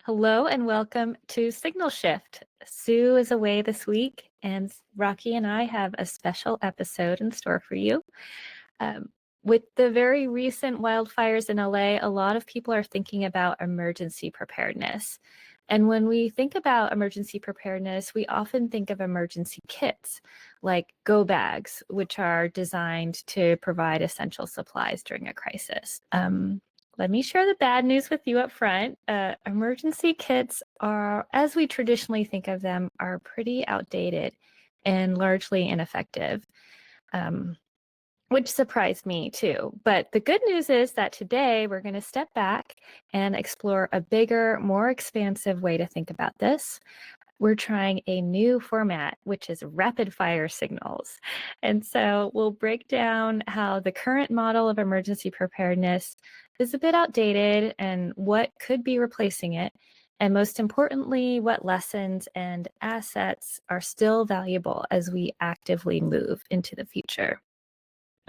Hello and welcome to Signal Shift. Sue is away this week, and Rocky and I have a special episode in store for you. Um, with the very recent wildfires in LA, a lot of people are thinking about emergency preparedness. And when we think about emergency preparedness, we often think of emergency kits like go bags, which are designed to provide essential supplies during a crisis. Let me share the bad news with you up front. Emergency kits are, as we traditionally think of them, are pretty outdated and largely ineffective. Um, which surprised me too. But the good news is that today we're going to step back and explore a bigger, more expansive way to think about this. We're trying a new format, which is rapid fire signals. And so we'll break down how the current model of emergency preparedness is a bit outdated and what could be replacing it. And most importantly, what lessons and assets are still valuable as we actively move into the future.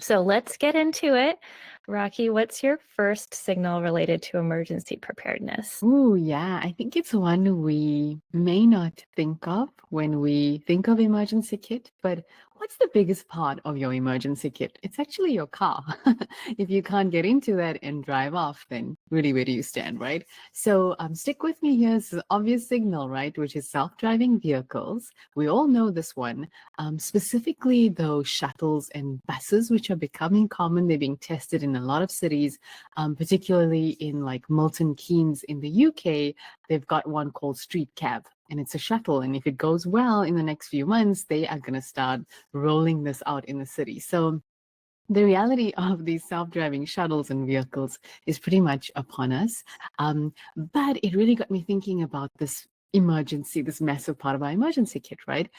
So let's get into it. Rocky, what's your first signal related to emergency preparedness? Oh, yeah. I think it's one we may not think of when we think of emergency kit, but what's the biggest part of your emergency kit? It's actually your car. If you can't get into that and drive off, then really, where do you stand, right? So stick with me. Here's the obvious signal, right? Which is self-driving vehicles. We all know this one. Specifically, those shuttles and buses, which are becoming common. They're being tested in a lot of cities, particularly in like Milton Keynes in the UK. They've got one called Street Cab, and it's a shuttle. And if it goes well in the next few months, they are going to start rolling this out in the city. So the reality of these self-driving shuttles and vehicles is pretty much upon us. But it really got me thinking about this massive part of our emergency kit, right?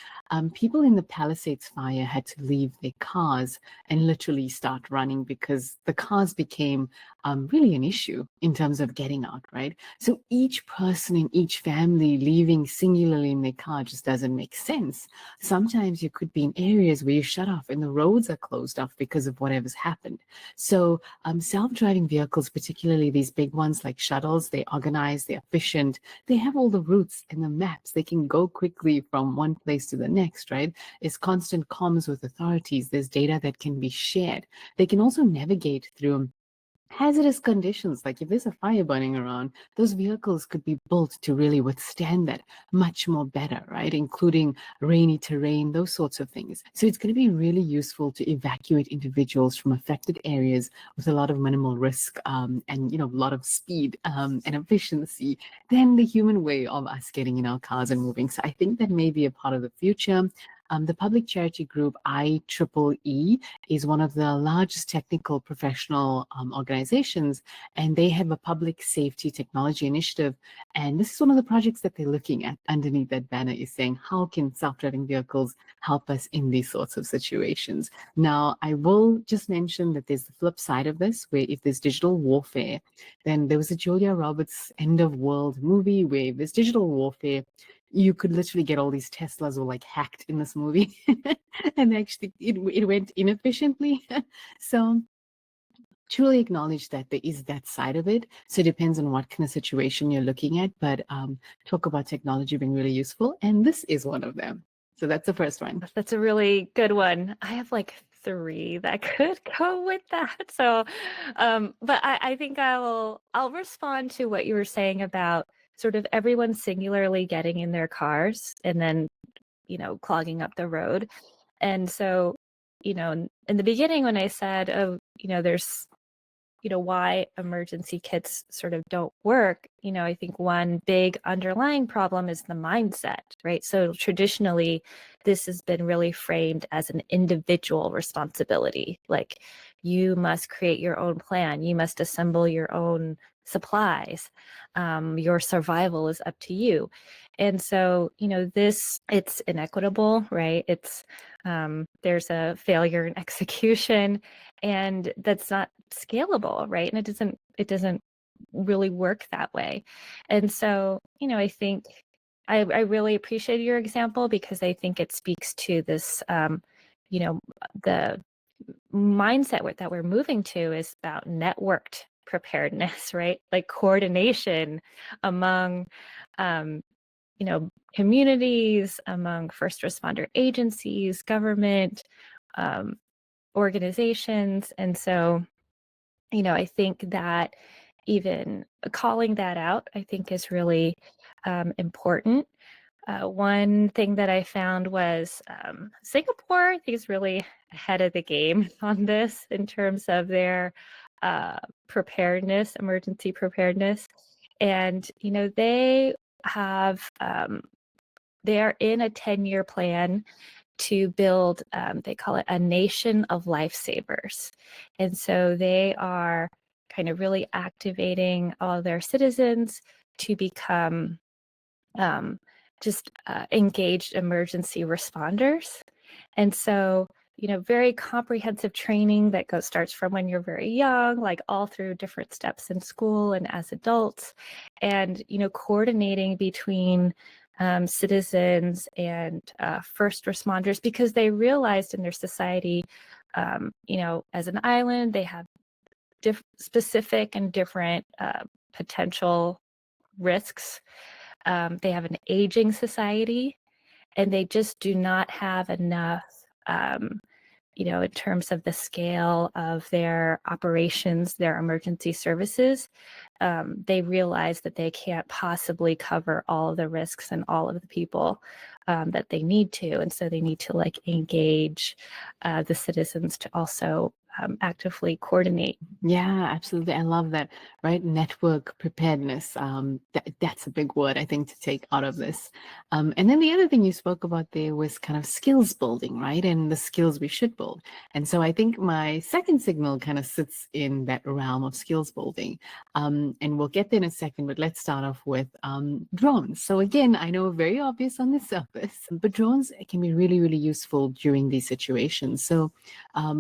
People in the Palisades fire had to leave their cars and literally start running because the cars became really an issue in terms of getting out, right? So each person in each family leaving singularly in their car just doesn't make sense. Sometimes you could be in areas where you shut off and the roads are closed off because of whatever's happened. So self-driving vehicles, particularly these big ones like shuttles, they're organized, they're efficient, they have all the routes and the maps. They can go quickly from one place to the next, right? It's constant comms with authorities. There's data that can be shared. They can also navigate through hazardous conditions. Like if there's a fire burning around, those vehicles could be built to really withstand that much more better, right? Including rainy terrain, those sorts of things. So it's going to be really useful to evacuate individuals from affected areas with a lot of minimal risk, and a lot of speed and efficiency than the human way of us getting in our cars and moving. So I think that may be a part of the future. The public charity group IEEE is one of the largest technical professional organizations, and they have a public safety technology initiative. And this is one of the projects that they're looking at. Underneath that banner is saying, how can self-driving vehicles help us in these sorts of situations? Now, I will just mention that there's the flip side of this, where if there's digital warfare, then there was a Julia Roberts End of World movie where if there's digital warfare, you could literally get all these Teslas were like hacked in this movie and actually it went inefficiently. So truly acknowledge that there is that side of it. So it depends on what kind of situation you're looking at, but talk about technology being really useful. And this is one of them. So that's the first one. That's a really good one. I have like three that could go with that. So, but I think I'll respond to what you were saying about sort of everyone singularly getting in their cars and then, clogging up the road. And so, in the beginning when I said, oh, there's why emergency kits sort of don't work, I think one big underlying problem is the mindset, right? So traditionally, this has been really framed as an individual responsibility. Like you must create your own plan, you must assemble your own supplies, your survival is up to you. And so, it's inequitable, right? There's a failure in execution, and that's not scalable, right? And it doesn't really work that way. And so, I think I really appreciate your example because I think it speaks to this, the mindset that we're moving to is about networked preparedness, right? Like coordination among, communities, among first responder agencies, government, um, organizations. And so, I think that even calling that out, I think is really important. One thing that I found was Singapore, I think, is really ahead of the game on this in terms of their preparedness, emergency preparedness. And, they have, they are in a 10-year plan to build, they call it a nation of lifesavers. And so they are kind of really activating all their citizens to become just engaged emergency responders. And so, very comprehensive training that starts from when you're very young, like all through different steps in school and as adults, and, coordinating between citizens and first responders, because they realized in their society, as an island, they have specific and different potential risks. They have an aging society, and they just do not have enough, in terms of the scale of their operations, their emergency services. They realize that they can't possibly cover all of the risks and all of the people that they need to. And so they need to engage the citizens to also actively coordinate. Yeah, absolutely. I love that, right? Network preparedness. That's a big word, I think, to take out of this. And then the other thing you spoke about there was kind of skills building, right? And the skills we should build. And so I think my second signal kind of sits in that realm of skills building. And we'll get there in a second, but let's start off with drones. So again, I know very obvious on the surface, but drones can be really, really useful during these situations. So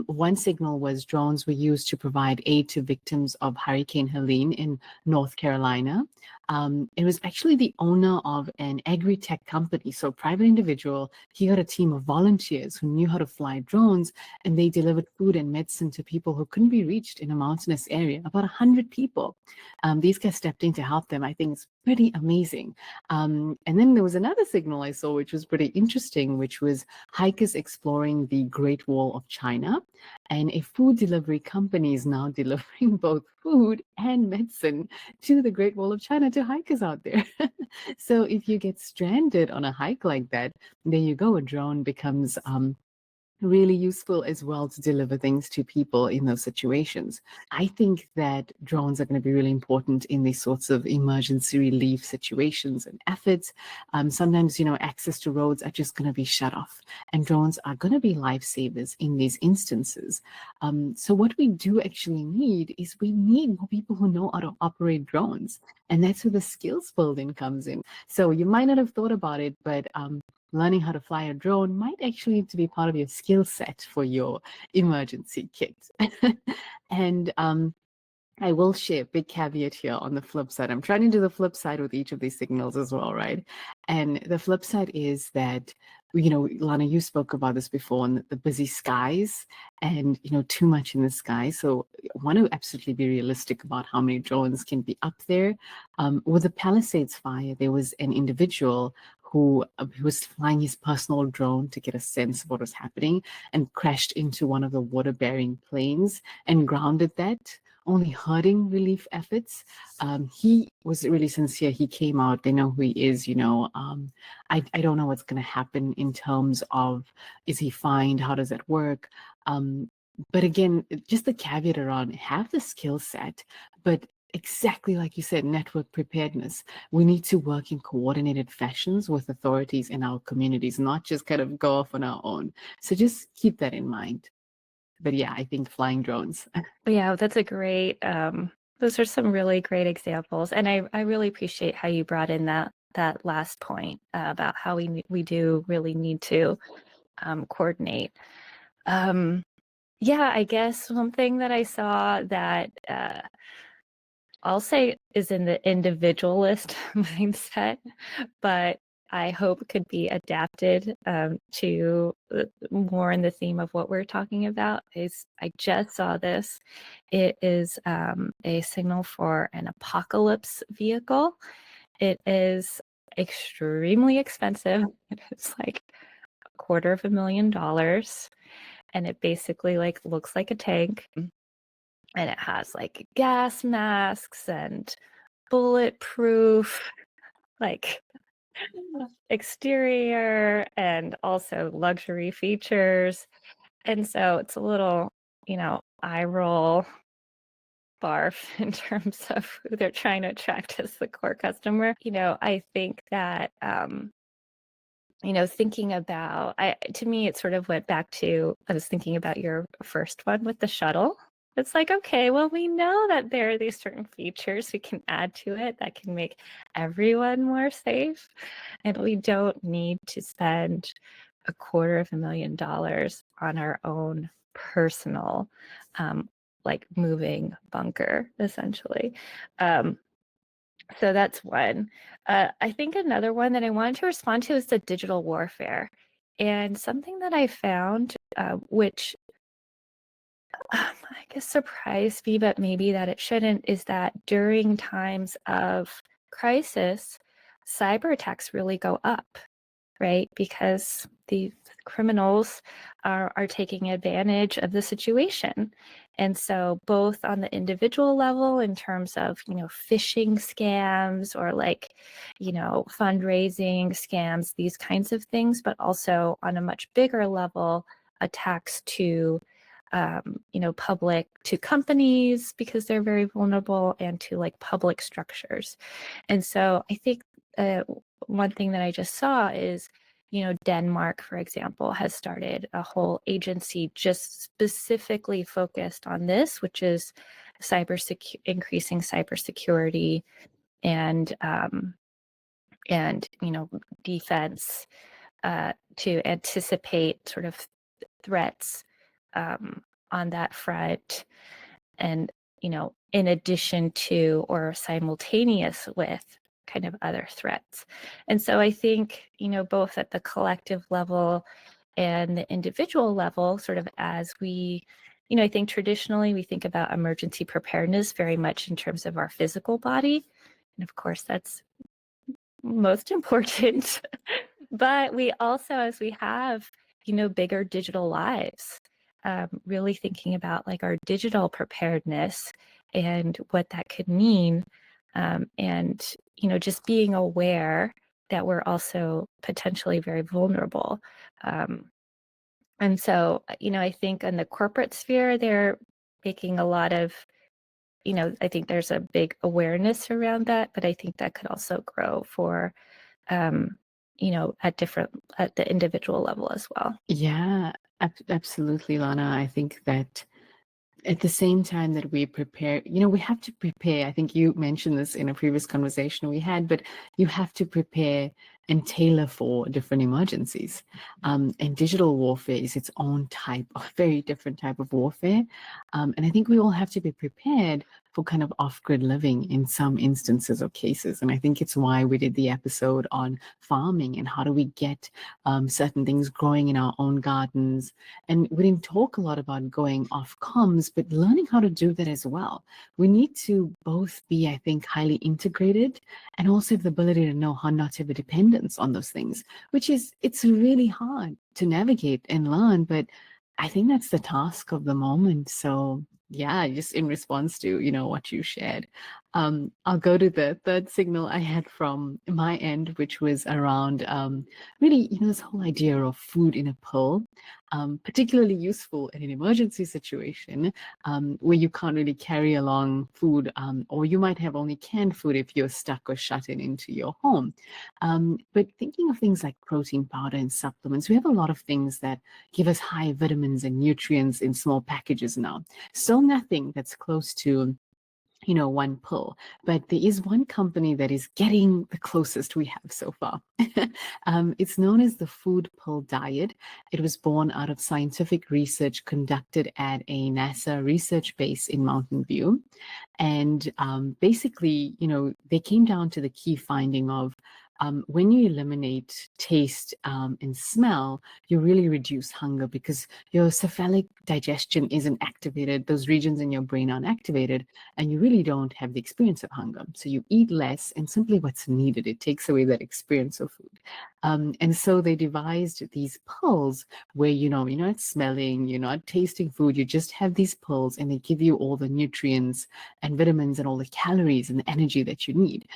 one signal was drones were used to provide aid to victims of Hurricane Helene in North Carolina. It was actually the owner of an agri-tech company, so a private individual. He got a team of volunteers who knew how to fly drones, and they delivered food and medicine to people who couldn't be reached in a mountainous area, about 100 people. These guys stepped in to help them. I think it's pretty amazing. And then there was another signal I saw, which was pretty interesting, which was hikers exploring the Great Wall of China. And a food delivery company is now delivering both food and medicine to the Great Wall of China to hikers out there. So if you get stranded on a hike like that, there you go. A drone becomes really useful as well to deliver things to people in those situations. I think that drones are going to be really important in these sorts of emergency relief situations and efforts. Sometimes, access to roads are just going to be shut off, and drones are going to be lifesavers in these instances. So what we do actually need is we need more people who know how to operate drones. And that's where the skills building comes in. So you might not have thought about it, but learning how to fly a drone might actually need to be part of your skill set for your emergency kit. And I will share a big caveat here on the flip side. I'm trying to do the flip side with each of these signals as well, right? And the flip side is that, Lana, you spoke about this before, on the busy skies and, too much in the sky. So I want to absolutely be realistic about how many drones can be up there. With the Palisades fire, there was an individual who was flying his personal drone to get a sense of what was happening and crashed into one of the water-bearing planes and grounded that, only hurting relief efforts. He was really sincere. He came out. They know who he is. I don't know what's going to happen in terms of, is he fined? How does that work? But again, just the caveat around, have the skill set, but exactly like you said, network preparedness. We need to work in coordinated fashions with authorities in our communities, not just kind of go off on our own. So just keep that in mind. But yeah, I think flying drones. Yeah, that's a great, those are some really great examples. And I really appreciate how you brought in that last point about how we do really need to coordinate. Yeah, I guess one thing that I saw that I'll say is in the individualist mindset, but I hope could be adapted to more in the theme of what we're talking about is I just saw this. It is a signal for an apocalypse vehicle. It is extremely expensive. It's like $250,000, and it basically like looks like a tank, and it has like gas masks and bulletproof like exterior and also luxury features. And so it's a little, eye roll barf in terms of who they're trying to attract as the core customer. I think that thinking about, to me, it sort of went back to, I was thinking about your first one with the shuttle. It's like, okay, well, we know that there are these certain features we can add to it that can make everyone more safe. And we don't need to spend $250,000 on our own personal, like moving bunker, essentially. So that's one. I think another one that I wanted to respond to is the digital warfare. And something that I found, which I guess surprised me, but maybe that it shouldn't, is that during times of crisis, cyber attacks really go up, right? Because the criminals are taking advantage of the situation. And so both on the individual level in terms of, phishing scams or like, fundraising scams, these kinds of things, but also on a much bigger level, attacks to public, to companies because they're very vulnerable, and to like public structures. And so I think one thing that I just saw is, Denmark, for example, has started a whole agency just specifically focused on this, which is increasing cybersecurity and defense to anticipate sort of threats on that front, and in addition to or simultaneous with kind of other threats. And so I think both at the collective level and the individual level, sort of as we I think traditionally we think about emergency preparedness very much in terms of our physical body, and of course that's most important. But we also, as we have bigger digital lives, really thinking about like our digital preparedness and what that could mean, and just being aware that we're also potentially very vulnerable. And so I think in the corporate sphere they're making a lot of I think there's a big awareness around that, but I think that could also grow for at the individual level as well. Yeah, absolutely, Lana. I think that at the same time that we prepare, we have to prepare. I think you mentioned this in a previous conversation we had, but you have to prepare and tailor for different emergencies. And digital warfare is its own type of very different type of warfare. And I think we all have to be prepared for kind of off-grid living in some instances or cases. And I think it's why we did the episode on farming and how do we get certain things growing in our own gardens. And we didn't talk a lot about going off comms, but learning how to do that as well. We need to both be, I think, highly integrated and also have the ability to know how not to have a dependence on those things, which is, it's really hard to navigate and learn, but I think that's the task of the moment. So yeah, just in response to, what you shared. I'll go to the third signal I had from my end, which was around really, this whole idea of food in a pill, particularly useful in an emergency situation where you can't really carry along food, or you might have only canned food if you're stuck or shut into your home. But thinking of things like protein powder and supplements, we have a lot of things that give us high vitamins and nutrients in small packages now. Still nothing that's close to one pill, but there is one company that is getting the closest we have so far. It's known as the food pill diet. It was born out of scientific research conducted at a NASA research base in Mountain View. And basically, they came down to the key finding of when you eliminate taste and smell, you really reduce hunger because your cephalic digestion isn't activated. Those regions in your brain aren't activated, and you really don't have the experience of hunger. So you eat less and simply what's needed. It takes away that experience of food. And so they devised these pulls where, you're not smelling, you're not tasting food, you just have these pulls and they give you all the nutrients and vitamins and all the calories and the energy that you need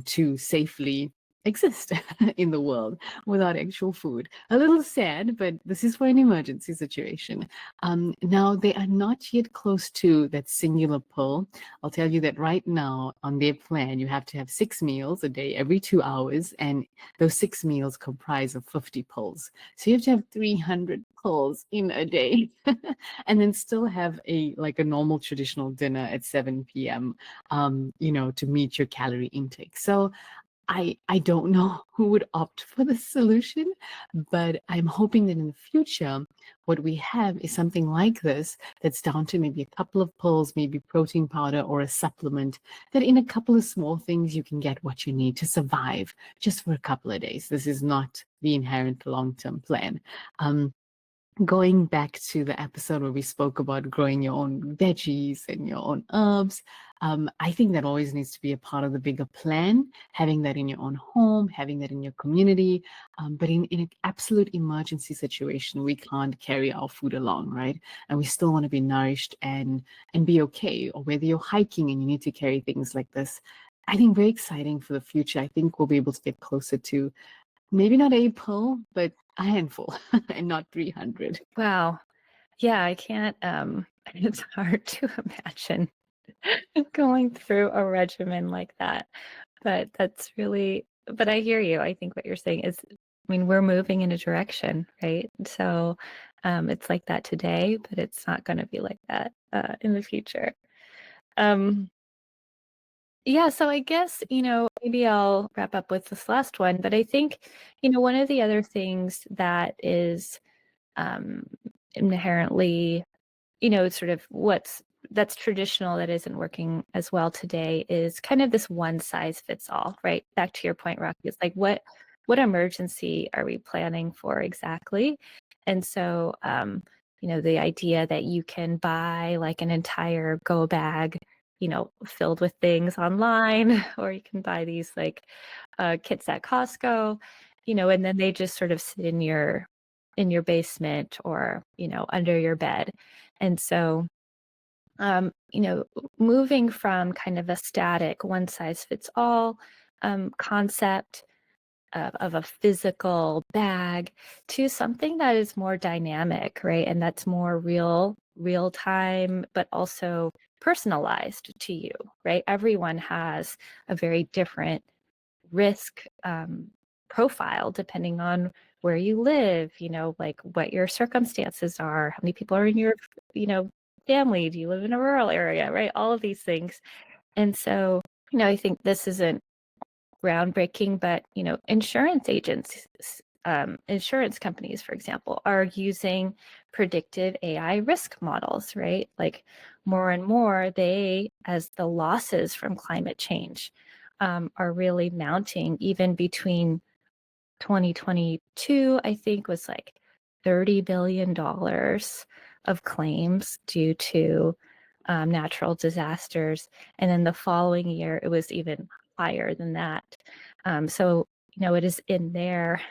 to safely exist in the world without actual food. A little sad, but this is for an emergency situation. Now, they are not yet close to that singular pull. I'll tell you that right now on their plan, you have to have 6 meals a day every 2 hours, and those 6 meals comprise of 50 pulls. So you have to have 300 pulls in a day and then still have a normal traditional dinner at 7 p.m. To meet your calorie intake. So I don't know who would opt for the solution, but I'm hoping that in the future, what we have is something like this that's down to maybe a couple of pills, maybe protein powder or a supplement, that in a couple of small things, you can get what you need to survive just for a couple of days. This is not the inherent long-term plan. Going back to the episode where we spoke about growing your own veggies and your own herbs, I think that always needs to be a part of the bigger plan, having that in your own home, having that in your community. But in an absolute emergency situation, we can't carry our food along, right? And we still want to be nourished and be okay. Or whether you're hiking and you need to carry things like this, I think very exciting for the future. I think we'll be able to get closer to maybe not a pill, but a handful and not 300. Wow. Yeah, I can't, it's hard to imagine going through a regimen like that. But but I hear you. I think what you're saying is, I mean, we're moving in a direction, right? So it's like that today, but it's not going to be like that in the future. Um, yeah, so I guess, maybe I'll wrap up with this last one, but I think, one of the other things that is um, inherently, sort of that's traditional that isn't working as well today is kind of this one size fits all, right? Back to your point, Rocky, it's like what emergency are we planning for exactly? And so, the idea that you can buy like an entire go bag, filled with things online, or you can buy these like kits at Costco, and then they just sort of sit in your basement or, under your bed. And so, moving from kind of a static one size fits all concept of a physical bag to something that is more dynamic, right? And that's more real time, but also personalized to you, right? Everyone has a very different risk profile depending on where you live, like what your circumstances are, how many people are in your, family, do you live in a rural area, right? All of these things. And so, I think this isn't groundbreaking, but, insurance agents, insurance companies, for example, are using predictive AI risk models, right? Like more and more, as the losses from climate change are really mounting, even between 2022, I think, was like $30 billion of claims due to natural disasters. And then the following year, it was even higher than that. So, it is in their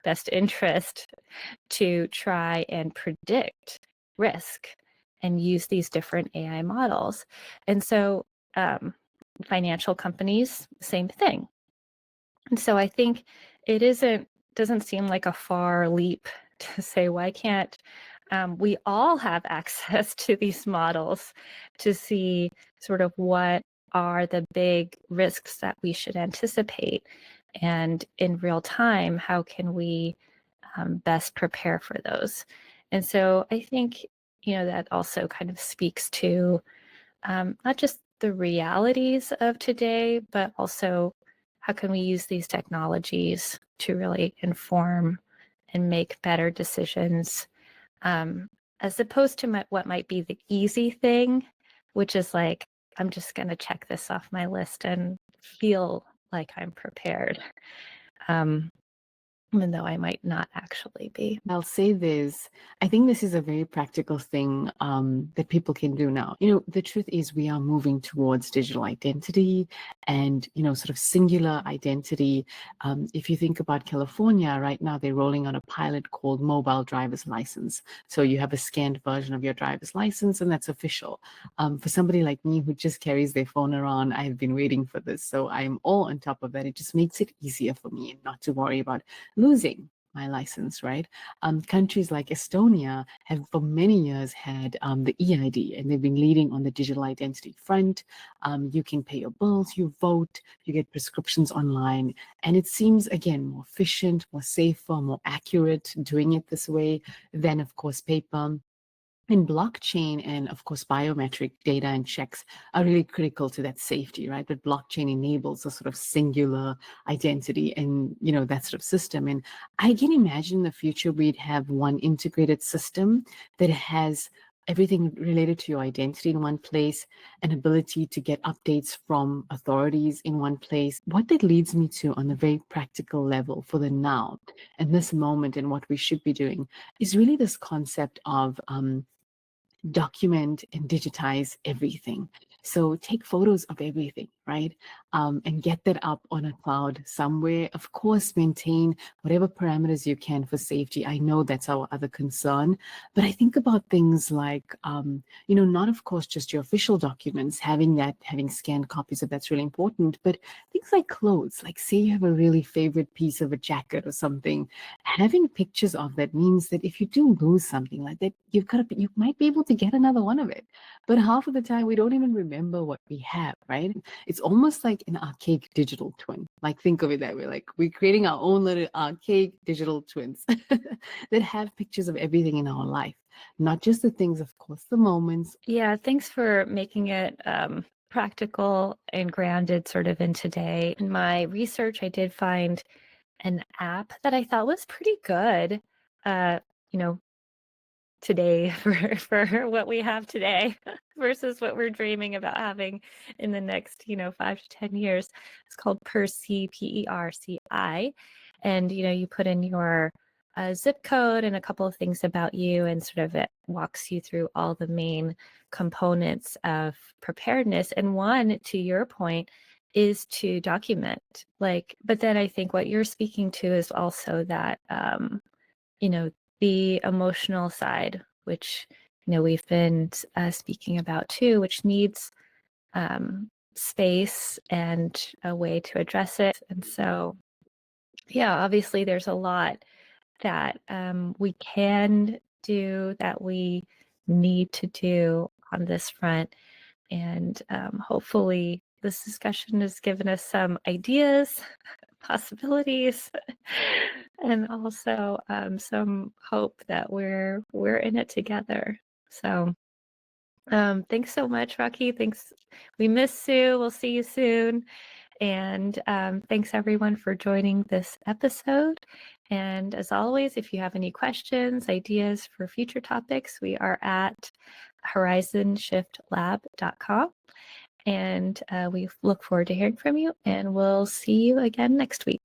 best interest to try and predict risk and use these different AI models. And so, financial companies, same thing. And so I think it doesn't seem like a far leap to say, why can't we all have access to these models to see sort of what are the big risks that we should anticipate? And in real time, how can we best prepare for those? And so I think, that also kind of speaks to not just the realities of today, but also how can we use these technologies to really inform and make better decisions, as opposed to what might be the easy thing, which is like, I'm just going to check this off my list and feel like I'm prepared, um, even though I might not actually be. I'll say this. I think this is a very practical thing that people can do now. The truth is we are moving towards digital identity and, sort of singular identity. If you think about California right now, they're rolling out a pilot called mobile driver's license. So you have a scanned version of your driver's license, and that's official. For somebody like me who just carries their phone around, I've been waiting for this. So I'm all on top of that. It just makes it easier for me not to worry about losing my license, right? Countries like Estonia have for many years had the EID, and they've been leading on the digital identity front. You can pay your bills, you vote, you get prescriptions online, and it seems, again, more efficient, more safer, more accurate doing it this way than, of course, paper. And blockchain and, of course, biometric data and checks are really critical to that safety, right? But blockchain enables a sort of singular identity and, that sort of system. And I can imagine in the future we'd have one integrated system that has everything related to your identity in one place, an ability to get updates from authorities in one place. What that leads me to on a very practical level for the now and this moment and what we should be doing is really this concept of document and digitize everything. So take photos of everything, right? And get that up on a cloud somewhere. Of course, maintain whatever parameters you can for safety. I know that's our other concern, but I think about things like, not of course just your official documents, having scanned copies of that's really important, but things like clothes, like say you have a really favorite piece of a jacket or something, having pictures of that means that if you do lose something like that, you might be able to get another one of it. But half of the time we don't even remember what we have, right? It's almost like an archaic digital twin. Like think of it that way. Like we're creating our own little archaic digital twins that have pictures of everything in our life, not just the things, of course, the moments. Yeah, thanks for making it practical and grounded sort of in today. In my research, I did find an app that I thought was pretty good, uh, you know, today for what we have today versus what we're dreaming about having in the next 5 to 10 years. It's called Perci, Perci, and you put in your zip code and a couple of things about you, and sort of it walks you through all the main components of preparedness. And one, to your point, is to document, but then I think what you're speaking to is also that you know, the emotional side, which we've been speaking about too, which needs space and a way to address it. And so, yeah, obviously there's a lot that we can do, that we need to do on this front. And hopefully this discussion has given us some ideas, possibilities, and also some hope that we're in it together. So thanks so much, Rocky. Thanks. We miss Sue. We'll see you soon. And thanks everyone for joining this episode. And as always, if you have any questions, ideas for future topics, we are at horizonshiftlab.com. And we look forward to hearing from you, and we'll see you again next week.